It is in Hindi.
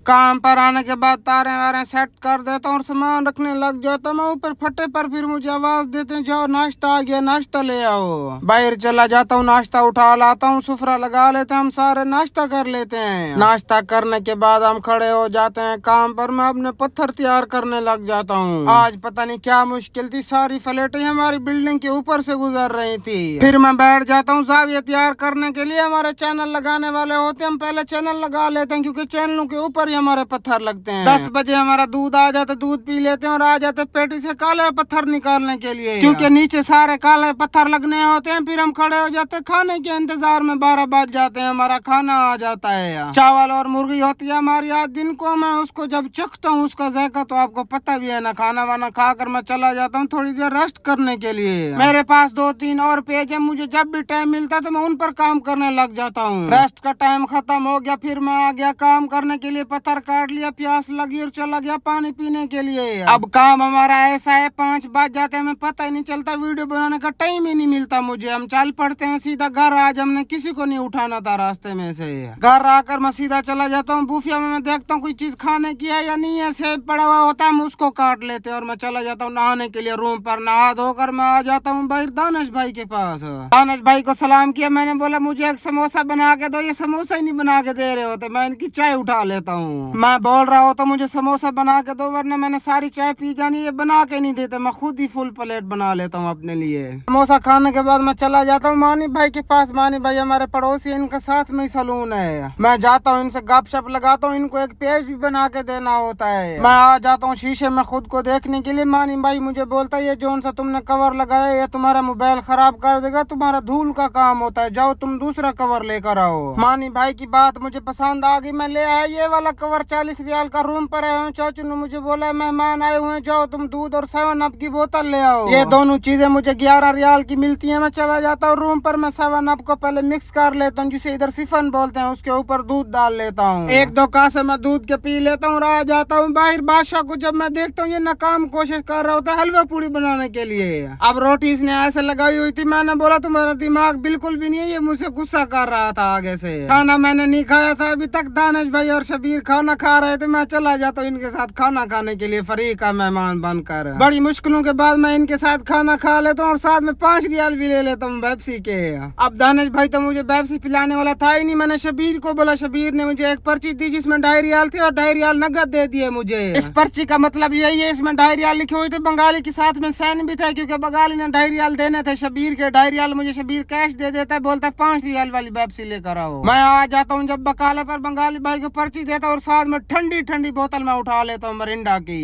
काम पर आने के बाद तारे वारे सेट कर देता हूँ और सामान रखने लग जाता मैं ऊपर फटे पर। फिर मुझे आवाज देते हैं जाओ नाश्ता आ गया, नाश्ता ले आओ। बाहर चला जाता हूँ, नाश्ता उठा लाता हूँ, सुफरा लगा लेते हैं, हम सारे नाश्ता कर लेते हैं। नाश्ता करने के बाद हम खड़े हो जाते हैं काम पर। मैं अपने पत्थर तैयार करने लग जाता हूँ। आज पता नहीं क्या मुश्किल थी, सारी फ्लैटें हमारी बिल्डिंग के ऊपर से गुजर रही थी। फिर मैं बैठ जाता हूँ जाविया तैयार करने के लिए। हमारे चैनल लगाने वाले होते हैं, हम पहले चैनल लगा लेते हैं क्योंकि चैनलों के ऊपर ही हमारे पत्थर लगते हैं। 10 बजे हमारा दूध आ जाता, दूध पी लेते हैं और आ जाते पेटी से काले पत्थर निकालने के लिए क्योंकि नीचे सारे काले पत्थर लगने होते हैं। फिर हम खड़े हो जाते खाने के इंतजार में, 12 बज जाते हैं, हमारा खाना आ जाता है। चावल और मुर्गी होती है हमारी आज दिन को। मैं उसको जब चखता हूँ उसका जायका तो आपको पता भी है ना। खाना वाना खाकर मैं चला जाता हूँ थोड़ी देर रेस्ट करने के लिए। मेरे पास 2-3 और पेज है, मुझे जब भी टाइम मिलता है तो मैं उन पर काम करने लग जाता हूँ। रेस्ट का टाइम खत्म हो गया, फिर मैं आ गया काम करने के लिए। पत्थर काट लिया, प्यास लगी और चला गया पानी पीने के लिए। अब काम हमारा ऐसा है 5 बज जाते हैं, हमें पता ही नहीं चलता, वीडियो बनाने का टाइम ही नहीं मिलता मुझे। हम चल पड़ते हैं सीधा घर। आज हमने किसी को नहीं उठाना था रास्ते में से। घर आकर मैं सीधा चला जाता हूँ बूफिया में, मैं देखता हूँ कोई चीज खाने की है या नहीं है। सेब पड़ा हुआ होता है, हम उसको काट लेते हैं और मैं चला जाता हूँ नहाने के लिए रूम पर। नहा धोकर मैं आ जाता हूँ बाहर दानिश भाई के पास। दानिश भाई को सलाम किया, मैंने बोला मुझे एक समोसा बना के दो। ये समोसा ही नहीं बना के दे रहे होते, मैं इनकी चाय उठा लेता हूँ। मैं बोल रहा हूँ तो मुझे समोसा बना के दो वरना मैंने सारी चाय पी जानी। ये बना के नहीं देते, मैं खुद ही फुल प्लेट बना लेता हूँ अपने लिए। समोसा खाने के बाद मैं चला जाता हूँ मानी भाई के पास। मानी भाई हमारे पड़ोसी, इनके साथ में सलून है। मैं जाता हूँ इनसे गपशप लगाता हूँ, इनको एक पेज भी बना के देना होता है। मैं आ जाता हूँ शीशे में खुद को देखने के लिए। मानी भाई मुझे बोलता है ये जोन सा तुमने कवर लगाया ये तुम्हारा मोबाइल खराब कर देगा, तुम्हारा धूल का काम होता है, जाओ तुम दूसरा कवर लेकर आओ। मानी भाई की बात मुझे पसंद आ गई, मैं ले आया ये वाला कवर। 40 रियाल का। रूम पर आया हूँ, चाचू ने मुझे बोला मेहमान आए हुए हैं, जाओ तुम दूध और 7 अप की बोतल ले आओ। ये दोनों चीजें मुझे 11 रियाल की मिलती है। मैं चला जाता हूँ रूम पर, मैं 7 अप को पहले मिक्स कर लेता हूँ जिसे इधर सिफन बोलते हैं, उसके ऊपर दूध डाल लेता हूँ। 1-2 कासे मैं दूध के पी लेता हूँ और आ जाता हूँ बाहर। बादशाह को जब मैं देखता हूँ ये नाकाम कोशिश कर रहा होता है हलवा पूड़ी बनाने के लिए। अब रोटी इसने ऐसे लगाई हुई थी, मैंने बोला तुम्हारा दिमाग बिल्कुल भी नहीं है। ये मुझसे गुस्सा कर रहा था आगे से। खाना मैंने नहीं खाया था अभी तक। दानिश भाई और शबीर खाना खा रहे थे, मैं चला जाता हूँ इनके साथ खाना खाने के लिए फ्री का मेहमान बनकर। बड़ी मुश्किलों के बाद मैं इनके साथ खाना खा लेता हूँ और साथ में 5 रियाल भी ले लेता हूँ पेप्सी के। अब दानिश भाई तो मुझे पेप्सी पिलाने वाला था ही नहीं। मैंने शबीर को बोला, शबीर ने मुझे एक पर्ची दी जिसमें 2.5 रियाल थी और 2.5 रियाल नगद दे दिए मुझे। इस पर्ची का मतलब यही है, इसमें 2.5 रियाल लिखे हुए थे, बंगाली के साथ में साइन भी था क्योंकि बंगाली ने 2.5 रियाल देने थे शबीर के। 2.5 रियाल मुझे शबीर कैश दे देता है, बोलता है 5 रियाल वाली पेप्सी लेकर आओ। मैं आ जाता हूँ जब बकाले पर बंगाली भाई को पर्ची देता और साथ में ठंडी ठंडी बोतल में उठा लेता हूँ मरिंडा की।